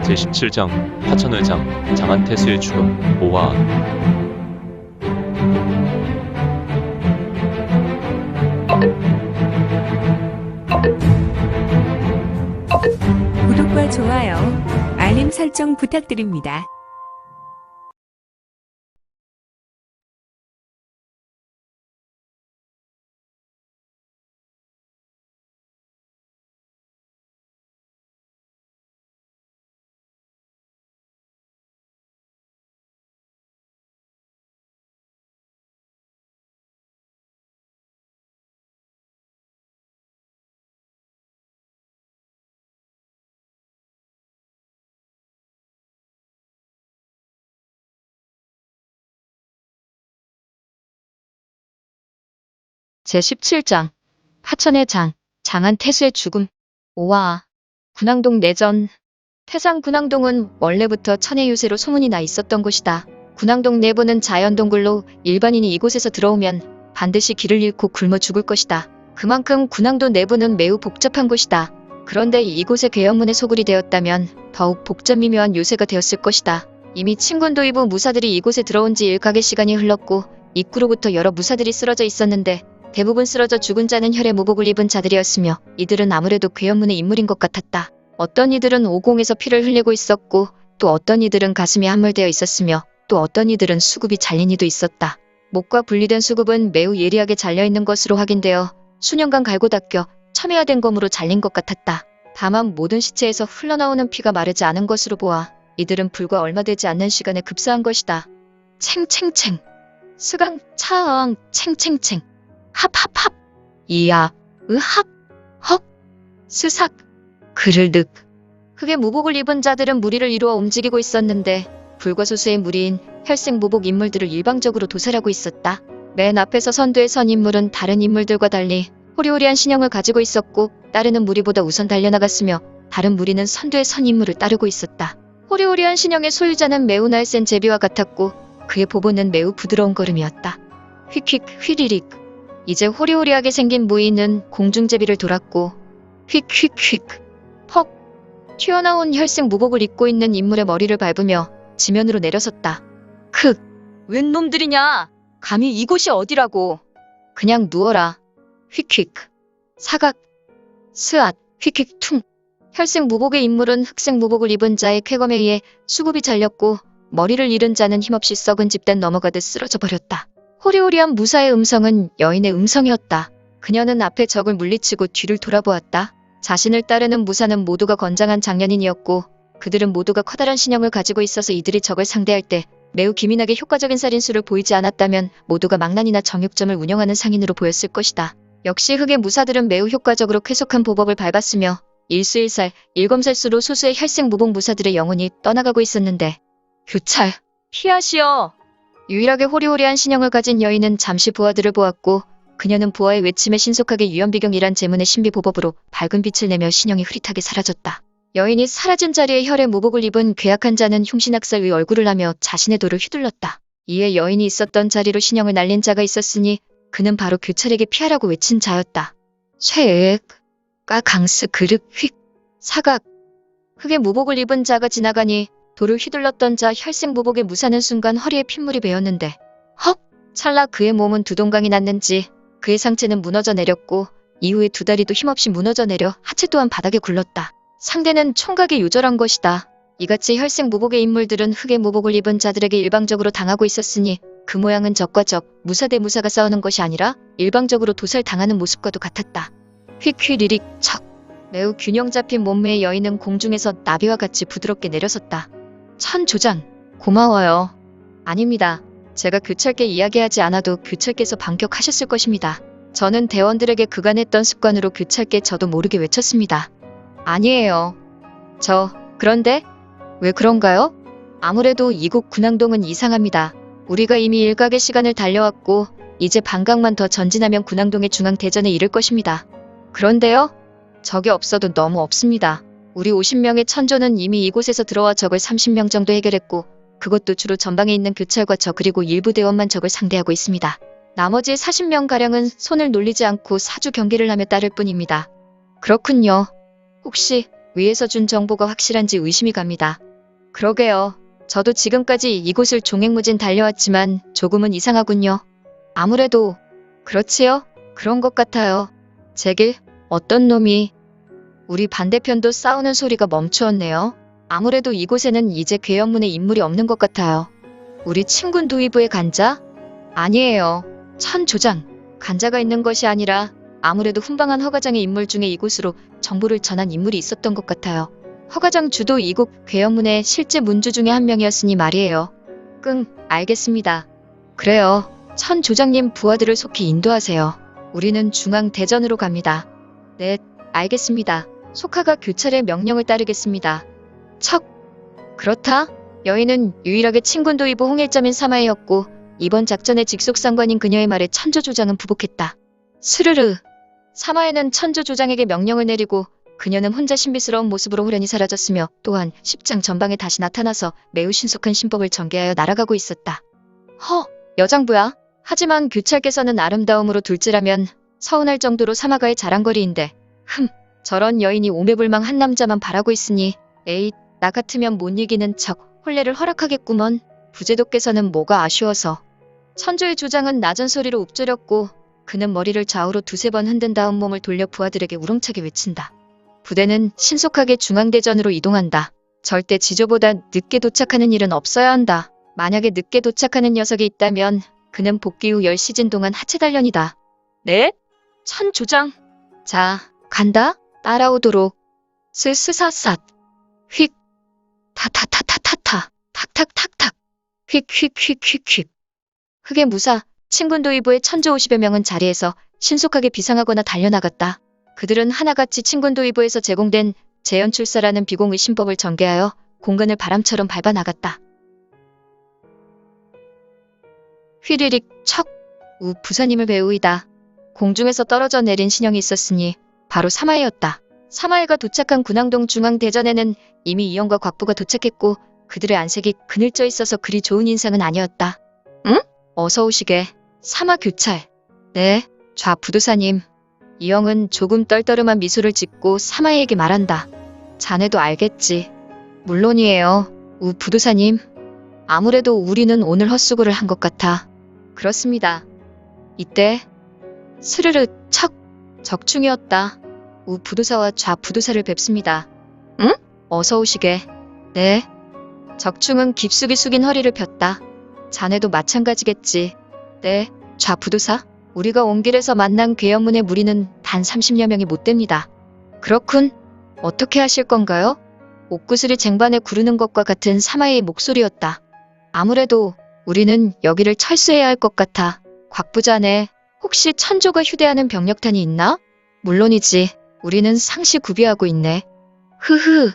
제17장 하천의장 장안태수의 죽음 5화. 구독과 좋아요, 알림 설정 부탁드립니다. 제17장 하천의 장, 장안태수의 죽음 5화. 군항동 내전. 태산 군항동은 원래부터 천의 유세로 소문이 나 있었던 곳이다. 군항동 내부는 자연동굴로 일반인이 이곳에서 들어오면 반드시 길을 잃고 굶어 죽을 것이다. 그만큼 군항동 내부는 매우 복잡한 곳이다. 그런데 이곳에 계엄문에 소굴이 되었다면 더욱 복잡 미묘한 요새가 되었을 것이다. 이미 친군도이부 무사들이 이곳에 들어온 지 일각의 시간이 흘렀고 입구로부터 여러 무사들이 쓰러져 있었는데 대부분 쓰러져 죽은 자는 혈의 무복을 입은 자들이었으며 이들은 아무래도 계엄문의 인물인 것 같았다. 어떤 이들은 오공에서 피를 흘리고 있었고 또 어떤 이들은 가슴이 함몰되어 있었으며 또 어떤 이들은 수급이 잘린 이도 있었다. 목과 분리된 수급은 매우 예리하게 잘려있는 것으로 확인되어 수년간 갈고 닦여 첨예화된 검으로 잘린 것 같았다. 다만 모든 시체에서 흘러나오는 피가 마르지 않은 것으로 보아 이들은 불과 얼마 되지 않는 시간에 급사한 것이다. 챙챙챙 스강 차앙 챙챙챙 합합합 이야 으합 헉 스삭 그를득. 흙의 무복을 입은 자들은 무리를 이루어 움직이고 있었는데 불과소수의 무리인 혈색 무복 인물들을 일방적으로 도살하고 있었다. 맨 앞에서 선두에 선 인물은 다른 인물들과 달리 호리호리한 신형을 가지고 있었고 따르는 무리보다 우선 달려나갔으며 다른 무리는 선두에 선 인물을 따르고 있었다. 호리호리한 신형의 소유자는 매우 날쌘 제비와 같았고 그의 보보는 매우 부드러운 걸음이었다. 휙휙 휘리릭. 이제 호리호리하게 생긴 무인은 공중제비를 돌았고 휙휙휙 퍽 튀어나온 혈색 무복을 입고 있는 인물의 머리를 밟으며 지면으로 내려섰다. 크! 웬 놈들이냐! 감히 이곳이 어디라고! 그냥 누워라. 휙휙 사각 스앗 휙휙 퉁. 혈색 무복의 인물은 흑색 무복을 입은 자의 쾌검에 의해 수급이 잘렸고 머리를 잃은 자는 힘없이 썩은 집단 넘어가듯 쓰러져 버렸다. 호리호리한 무사의 음성은 여인의 음성이었다. 그녀는 앞에 적을 물리치고 뒤를 돌아보았다. 자신을 따르는 무사는 모두가 건장한 장년인이었고 그들은 모두가 커다란 신형을 가지고 있어서 이들이 적을 상대할 때 매우 기민하게 효과적인 살인수를 보이지 않았다면 모두가 망난이나 정육점을 운영하는 상인으로 보였을 것이다. 역시 흑의 무사들은 매우 효과적으로 쾌속한 보법을 밟았으며 일수일살, 일검살수로 소수의 혈색 무복 무사들의 영혼이 떠나가고 있었는데 교찰, 피하시오! 유일하게 호리호리한 신형을 가진 여인은 잠시 부하들을 보았고 그녀는 부하의 외침에 신속하게 유연비경이란 제문의 신비보법으로 밝은 빛을 내며 신형이 흐릿하게 사라졌다. 여인이 사라진 자리에 혈의 무복을 입은 괴악한 자는 흉신학살의 얼굴을 하며 자신의 돌을 휘둘렀다. 이에 여인이 있었던 자리로 신형을 날린 자가 있었으니 그는 바로 교찰에게 피하라고 외친 자였다. 쇠액, 까강스 그릇 휙, 사각. 흑의 무복을 입은 자가 지나가니 돌을 휘둘렀던 자 혈색 무복의 무사는 순간 허리에 핏물이 배었는데 헉! 찰나 그의 몸은 두 동강이 났는지 그의 상체는 무너져 내렸고 이후에 두 다리도 힘없이 무너져 내려 하체 또한 바닥에 굴렀다. 상대는 총각이 요절한 것이다. 이같이 혈색 무복의 인물들은 흑의 무복을 입은 자들에게 일방적으로 당하고 있었으니 그 모양은 적과 적, 무사 대 무사가 싸우는 것이 아니라 일방적으로 도살당하는 모습과도 같았다. 휙휙리릭 척. 매우 균형 잡힌 몸매의 여인은 공중에서 나비와 같이 부드럽게 내려섰다. 천조장, 고마워요. 아닙니다. 제가 교찰께 이야기하지 않아도 교찰께서 반격하셨을 것입니다. 저는 대원들에게 그간했던 습관으로 교찰께 저도 모르게 외쳤습니다. 아니에요. 그런데? 왜 그런가요? 아무래도 이곳 군항동은 이상합니다. 우리가 이미 일각의 시간을 달려왔고 이제 반각만 더 전진하면 군항동의 중앙대전에 이를 것입니다. 그런데요? 적이 없어도 너무 없습니다. 우리 50명의 천조는 이미 이곳에서 들어와 적을 30명 정도 해결했고 그것도 주로 전방에 있는 교찰과 저 그리고 일부 대원만 적을 상대하고 있습니다. 나머지 40명가량은 손을 놀리지 않고 사주 경계를 하며 따를 뿐입니다. 그렇군요. 혹시 위에서 준 정보가 확실한지 의심이 갑니다. 그러게요. 저도 지금까지 이곳을 종횡무진 달려왔지만 조금은 이상하군요. 아무래도 그렇지요? 그런 것 같아요. 제길, 어떤 놈이 우리 반대편도 싸우는 소리가 멈추었네요. 아무래도 이곳에는 이제 괴연문의 인물이 없는 것 같아요. 우리 친군 도의부의 간자? 아니에요. 천조장. 간자가 있는 것이 아니라 아무래도 훈방한 허가장의 인물 중에 이곳으로 정보를 전한 인물이 있었던 것 같아요. 허가장 주도 이곳 괴연문의 실제 문주 중에 한 명이었으니 말이에요. 알겠습니다. 그래요. 천조장님 부하들을 속히 인도하세요. 우리는 중앙대전으로 갑니다. 네, 알겠습니다. 속하가 교찰의 명령을 따르겠습니다. 척! 그렇다. 여인은 유일하게 친군도의부 홍일점인 사마이였고 이번 작전의 직속상관인 그녀의 말에 천조조장은 부복했다. 스르르. 사마이는 천조조장에게 명령을 내리고 그녀는 혼자 신비스러운 모습으로 호련히 사라졌으며 또한 10장 전방에 다시 나타나서 매우 신속한 신법을 전개하여 날아가고 있었다. 여장부야. 하지만 교찰께서는 아름다움으로 둘째라면 서운할 정도로 사마가의 자랑거리인데 저런 여인이 오매불망 한 남자만 바라고 있으니 에잇, 나 같으면 못 이기는 척 혼례를 허락하겠구먼. 부제도께서는 뭐가 아쉬워서. 천조의 조장은 낮은 소리로 읊조렸고 그는 머리를 좌우로 두세 번 흔든 다음 몸을 돌려 부하들에게 우렁차게 외친다. 부대는 신속하게 중앙대전으로 이동한다. 절대 지조보다 늦게 도착하는 일은 없어야 한다. 만약에 늦게 도착하는 녀석이 있다면 그는 복귀 후 10시즌 동안 하체 단련이다. 네? 천조장. 자, 간다. 따라오도록. 스스사삿. 휙. 타타타타타타. 탁탁탁탁. 휙휙휙휙휙. 흑의 무사, 친군도의부의 1050여 명은 자리에서 신속하게 비상하거나 달려나갔다. 그들은 하나같이 친군도의부에서 제공된 재연출사라는 비공의 신법을 전개하여 공간을 바람처럼 밟아나갔다. 휘리릭 척! 부사님을 배우이다. 공중에서 떨어져 내린 신형이 있었으니 바로 사마이였다. 사마이가 도착한 군항동 중앙대전에는 이미 이영과 곽부가 도착했고 그들의 안색이 그늘져 있어서 그리 좋은 인상은 아니었다. 응? 어서 오시게. 사마교찰. 네, 좌부도사님. 이영은 조금 떨떠름한 미소를 짓고 사마이에게 말한다. 자네도 알겠지. 물론이에요. 부도사님. 아무래도 우리는 오늘 헛수고를 한 것 같아. 그렇습니다. 이때 스르르 척! 적충이었다. 부도사와 좌부도사를 뵙습니다. 응? 어서 오시게. 네. 적충은 깊숙이 숙인 허리를 폈다. 자네도 마찬가지겠지. 네, 좌부도사. 우리가 온 길에서 만난 괴연문의 무리는 단 30여 명이 못 됩니다. 그렇군. 어떻게 하실 건가요? 옥구슬이 쟁반에 구르는 것과 같은 사마이의 목소리였다. 아무래도 우리는 여기를 철수해야 할 것 같아. 곽부자네, 혹시 천조가 휴대하는 병력탄이 있나? 물론이지. 우리는 상시 구비하고 있네. 흐흐.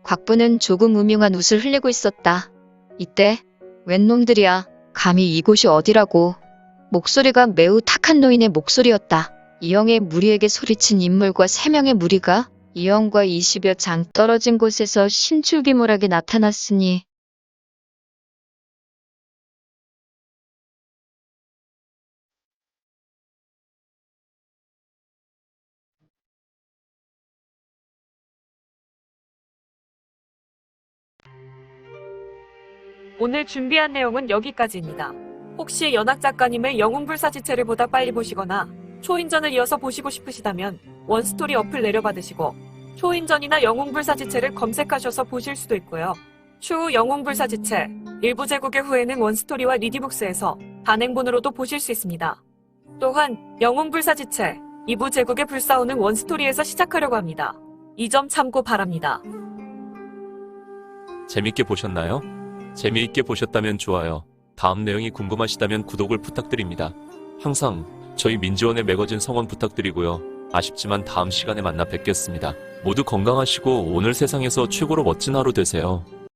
곽부는 조금 음흉한 웃을 흘리고 있었다. 이때 웬 놈들이야. 감히 이곳이 어디라고. 목소리가 매우 탁한 노인의 목소리였다. 이영의 무리에게 소리친 인물과 3명의 무리가 이영과 20여 장 떨어진 곳에서 신출귀몰하게 나타났으니 오늘 준비한 내용은 여기까지입니다. 혹시 연학 작가님의 영웅불사지체를 보다 빨리 보시거나 초인전을 이어서 보시고 싶으시다면 원스토리 어플 내려받으시고 초인전이나 영웅불사지체를 검색하셔서 보실 수도 있고요. 추후 영웅불사지체 일부 제국의 후에는 원스토리와 리디북스에서 단행본으로도 보실 수 있습니다. 또한 영웅불사지체 2부 제국의 불사오는 원스토리에서 시작하려고 합니다. 이 점 참고 바랍니다. 재밌게 보셨나요? 재미있게 보셨다면 좋아요. 다음 내용이 궁금하시다면 구독을 부탁드립니다. 항상 저희 민지원의 매거진 성원 부탁드리고요. 아쉽지만 다음 시간에 만나 뵙겠습니다. 모두 건강하시고 오늘 세상에서 최고로 멋진 하루 되세요.